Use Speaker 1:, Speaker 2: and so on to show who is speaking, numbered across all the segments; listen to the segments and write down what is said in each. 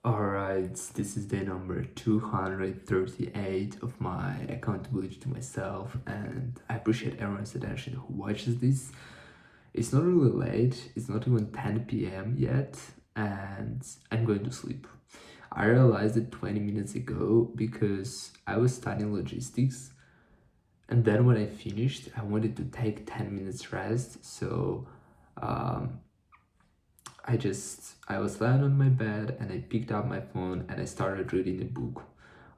Speaker 1: Alright, this is day number 238 of my accountability to myself, and I appreciate everyone's attention who watches this. It's not really late, it's not even 10 p.m. yet, and I'm going to sleep. I realized it 20 minutes ago because I was studying logistics, and then when I finished, I wanted to take 10 minutes rest, so um, I was lying on my bed and I picked up my phone and I started reading a book.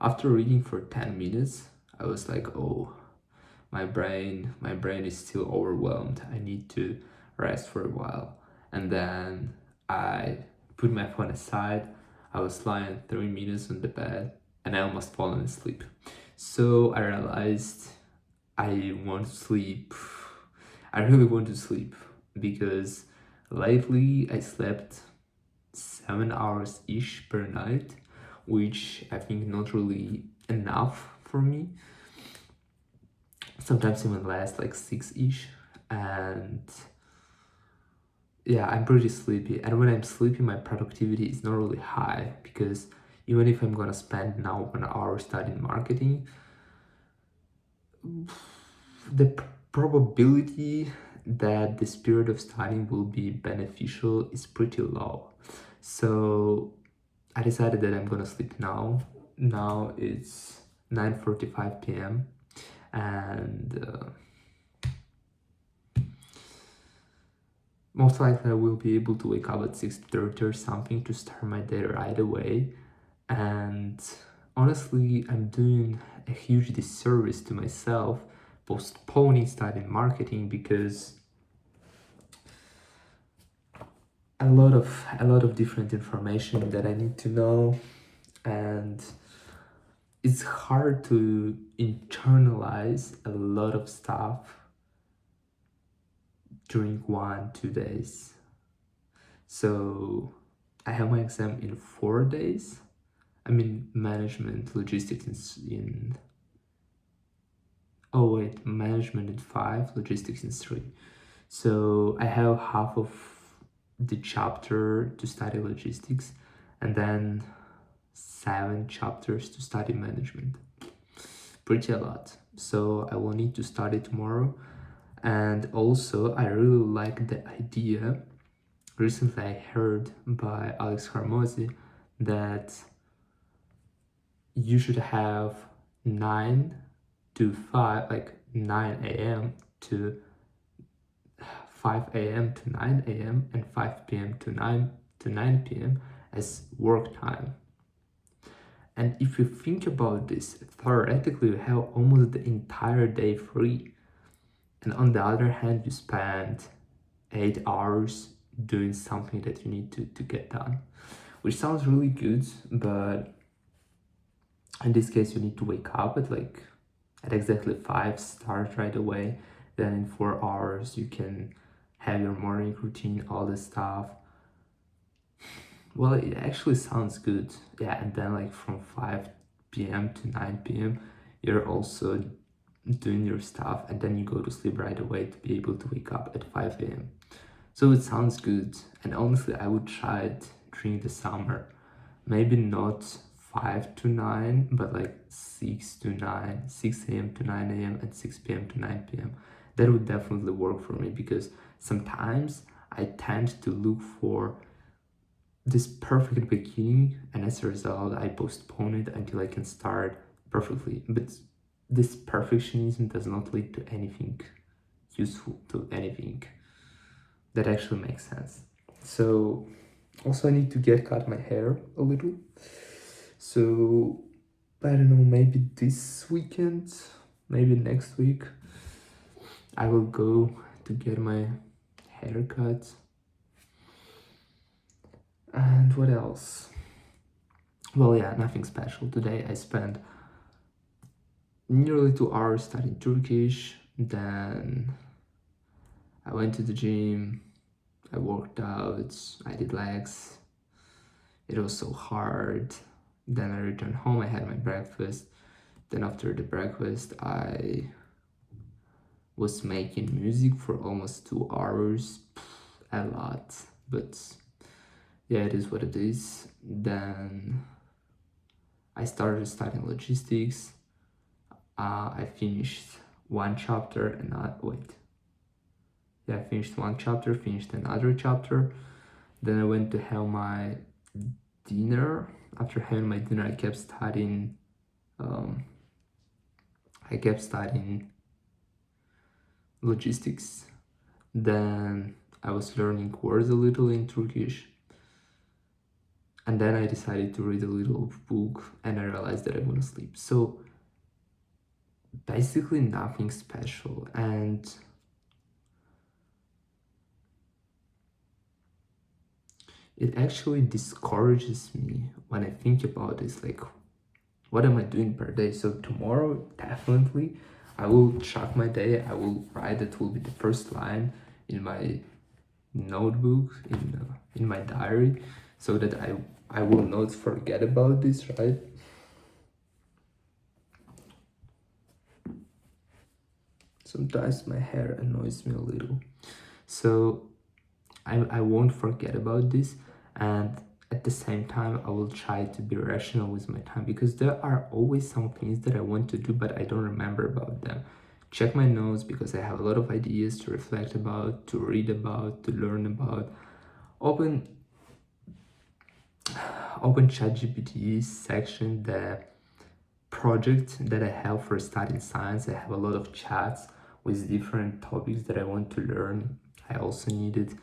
Speaker 1: After reading for 10 minutes, I was like, oh, my brain is still overwhelmed. I need to rest for a while. And then I put my phone aside. I was lying 3 minutes on the bed and I almost fallen asleep. So I realized I want to sleep. I really want to sleep because lately I slept 7 hours ish per night, which I think not really enough for me. Sometimes even less, like 6 ish. And yeah, I'm pretty sleepy. And when I'm sleepy, my productivity is not really high because even if I'm gonna spend now 1 hour studying marketing, the probability that this period of studying will be beneficial is pretty low. So I decided that I'm gonna sleep now. Now it's 9:45 p.m. and most likely I will be able to wake up at 6:30 or something to start my day right away. And honestly, I'm doing a huge disservice to myself postponing studying marketing because a lot of different information that I need to know, and it's hard to internalize a lot of stuff during 1-2 days. So I have my exam in 4 days. I mean management logistics in oh wait, management in 5, logistics in 3. So I have half of the chapter to study logistics and then 7 chapters to study management. Pretty a lot. So I will need to study tomorrow. And also I really like the idea. Recently I heard by Alex Hormozy that you should have 9 to 5, like 9 a.m. to 5 a.m. to 9 a.m. and 5 p.m. to 9 p.m. as work time. And if you think about this, theoretically you have almost the entire day free. And on the other hand, you spend 8 hours doing something that you need to get done, which sounds really good, but in this case you need to wake up at exactly 5, start right away, then in 4 hours you can have your morning routine, all this stuff. Well, it actually sounds good. Yeah, and then like from 5 p.m. to 9 p.m. you're also doing your stuff, and then you go to sleep right away to be able to wake up at 5 a.m. So it sounds good, and honestly I would try it during the summer. Maybe not 5 to 9, but like 6 to 9, 6 a.m. to 9 a.m. and 6 p.m. to 9 p.m. That would definitely work for me because sometimes I tend to look for this perfect beginning, and as a result I postpone it until I can start perfectly. But this perfectionism does not lead to anything useful, to anything that actually makes sense. So also I need to get cut my hair a little. So I don't know, maybe this weekend, maybe next week I will go to get my haircut. And what else? Well, yeah, nothing special. Today I spent nearly 2 hours studying Turkish. Then I went to the gym, I worked out, I did legs. It was so hard. Then I returned home, I had my breakfast. Then after the breakfast, I was making music for almost 2 hours. A lot, but yeah, it is what it is. Then I started studying logistics. I finished one chapter and I finished one chapter, finished another chapter. Then I went to have my dinner. After having my dinner, I kept studying. I kept studying logistics. Then I was learning words a little in Turkish. And then I decided to read a little book and I realized that I want to sleep. So basically nothing special. And it actually discourages me when I think about this, like, what am I doing per day? So tomorrow, definitely, I will track my day. I will write, that will be the first line in my notebook, in my diary, so that I will not forget about this, right? Sometimes my hair annoys me a little. So I won't forget about this, and at the same time I will try to be rational with my time, because there are always some things that I want to do but I don't remember about them. Check my notes, because I have a lot of ideas to reflect about, to read about, to learn about. Open ChatGPT section, the project that I have for studying science. I have a lot of chats with different topics that I want to learn. I also needed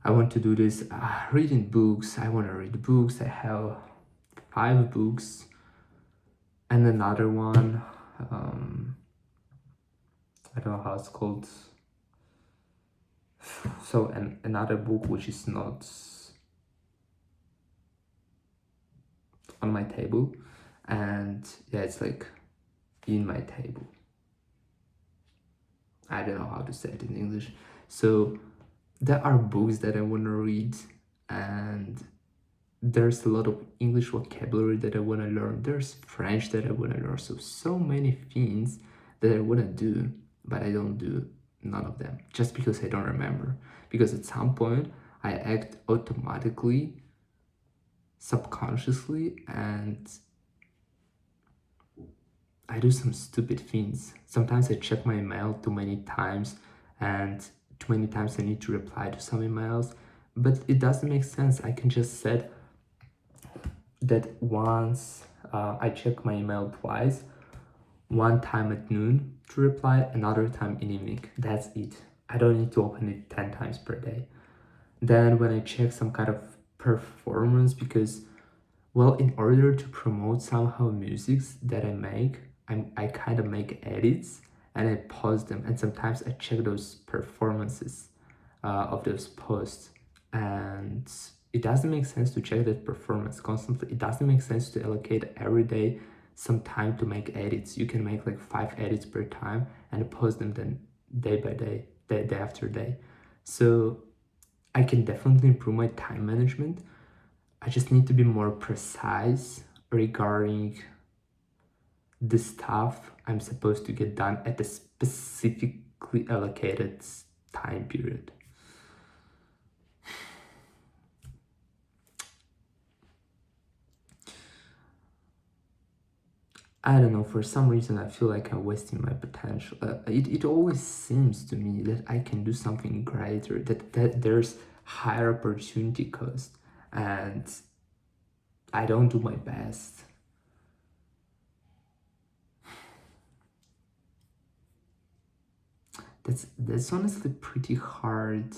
Speaker 1: I want to do this reading books. I want to read books. I have 5 books and another one. I don't know how it's called. So another book which is not on my table, and yeah, it's like in my table. I don't know how to say it in English. So there are books that I want to read, and there's a lot of English vocabulary that I want to learn. There's French that I want to learn. So many things that I want to do, but I don't do none of them just because I don't remember. Because at some point I act automatically, subconsciously, and I do some stupid things. Sometimes I check my email too many times, and too many times I need to reply to some emails, but it doesn't make sense. I can just set that once I check my email twice, one time at noon to reply, another time in evening. That's it. I don't need to open it 10 times per day. Then when I check some kind of performance, because, well, in order to promote somehow musics that I make, I kind of make edits and I post them, and sometimes I check those performances of those posts, and it doesn't make sense to check that performance constantly. It doesn't make sense to allocate every day some time to make edits. You can make like 5 edits per time and post them then day by day, day after day. So I can definitely improve my time management. I just need to be more precise regarding the stuff I'm supposed to get done at a specifically allocated time period. I don't know, for some reason I feel like I'm wasting my potential. It always seems to me that I can do something greater, that there's higher opportunity cost, and I don't do my best. That's honestly pretty hard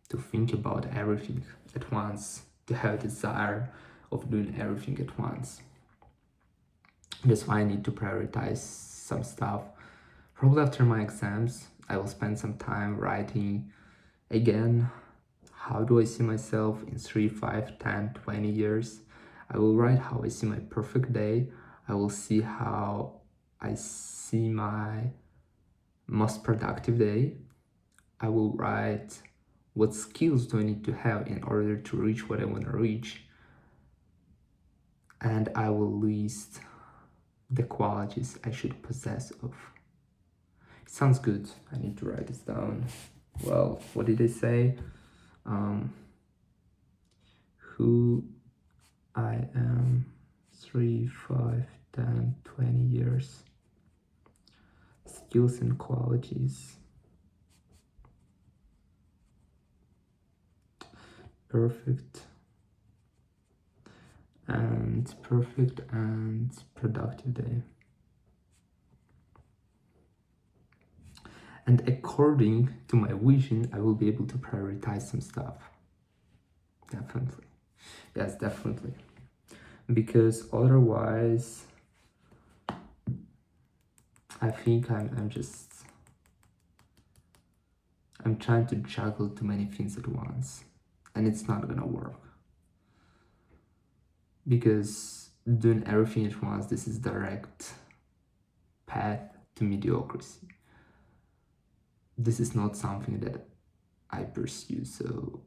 Speaker 1: to think about everything at once, to have a desire of doing everything at once. That's why I need to prioritize some stuff. Probably after my exams, I will spend some time writing again. How do I see myself in 3, 5, 10, 20 years? I will write how I see my perfect day. I will see how I see my most productive day. I will write what skills do I need to have in order to reach what I want to reach. And I will list the qualities I should possess of. Sounds good. I need to write this down. Well, what did I say? Who I am 3, 5, 10, 20 years. Skills and qualities. Perfect and productive day. And according to my vision, I will be able to prioritize some stuff. Definitely. Yes, definitely. Because otherwise, I think I'm trying to juggle too many things at once, and it's not gonna work. Because doing everything at once, this is direct path to mediocrity. This is not something that I pursue, so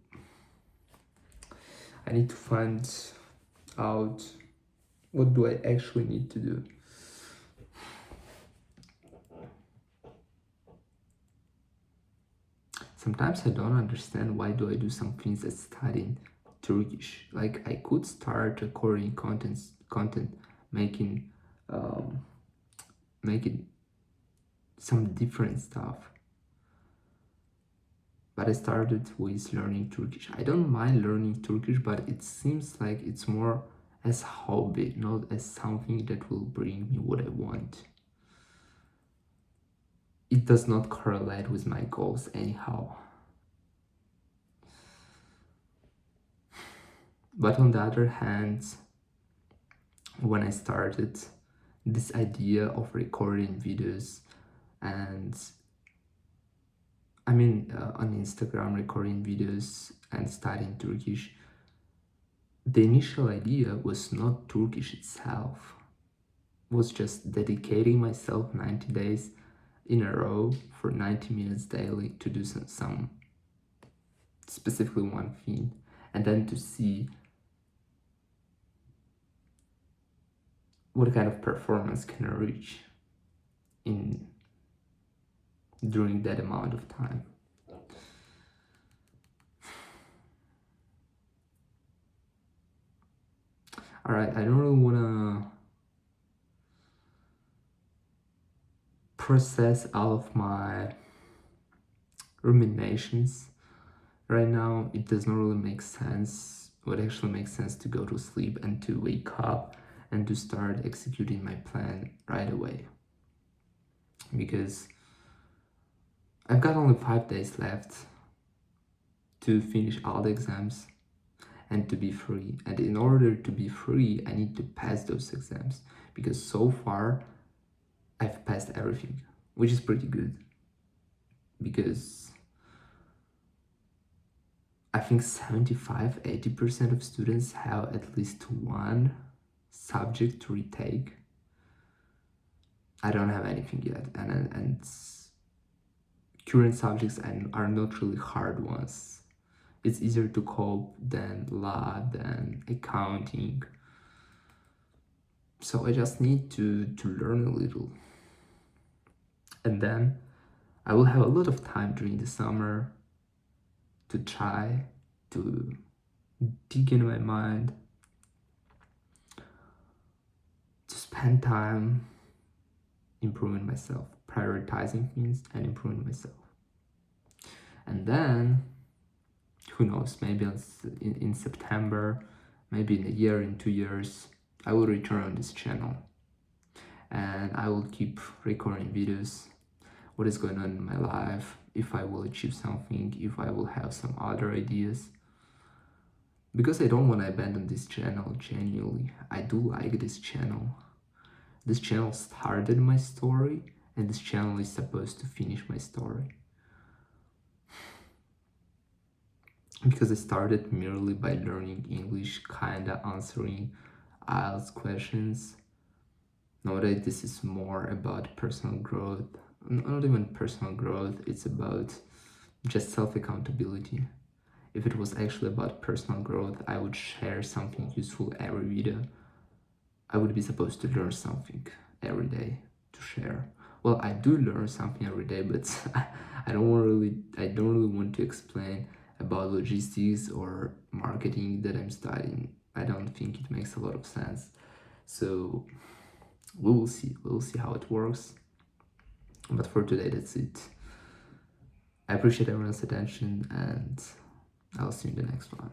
Speaker 1: I need to find out what do I actually need to do. Sometimes I don't understand why do I do some things as studying Turkish. Like I could start recording content making some different stuff. But I started with learning Turkish. I don't mind learning Turkish, but it seems like it's more as hobby, not as something that will bring me what I want. It does not correlate with my goals anyhow. But on the other hand, when I started this idea of recording videos and on Instagram recording videos and studying Turkish, the initial idea was not Turkish itself. It was just dedicating myself 90 days in a row for 90 minutes daily to do some specifically one thing, and then to see what kind of performance can I reach during that amount of time. All right, I don't really want to process all of my ruminations right now. It does not really make sense. What actually makes sense to go to sleep and to wake up and to start executing my plan right away. Because I've got only 5 days left to finish all the exams and to be free. And in order to be free, I need to pass those exams, because so far I've passed everything, which is pretty good, because I think 75-80% of students have at least one subject to retake. I don't have anything yet, and current subjects are not really hard ones. It's easier to cope than law, than accounting. So I just need to learn a little. And then I will have a lot of time during the summer to try to dig in my mind, to spend time improving myself, prioritizing things and improving myself. And then, who knows, maybe in September, maybe in a year, in 2 years, I will return on this channel and I will keep recording videos, what is going on in my life, if I will achieve something, if I will have some other ideas. Because I don't want to abandon this channel, genuinely. I do like this channel. This channel started my story, and this channel is supposed to finish my story. Because I started merely by learning English, kinda answering IELTS questions. Nowadays, this is more about personal growth. Not even personal growth, it's about just self-accountability. If it was actually about personal growth, I would share something useful every video. I would be supposed to learn something every day to share. well, I do learn something every day, but I don't really want to explain about logistics or marketing that I'm studying. I don't think it makes a lot of sense. So we will see. We will see how it works. But for today, that's it. I appreciate everyone's attention, and I'll see you in the next one.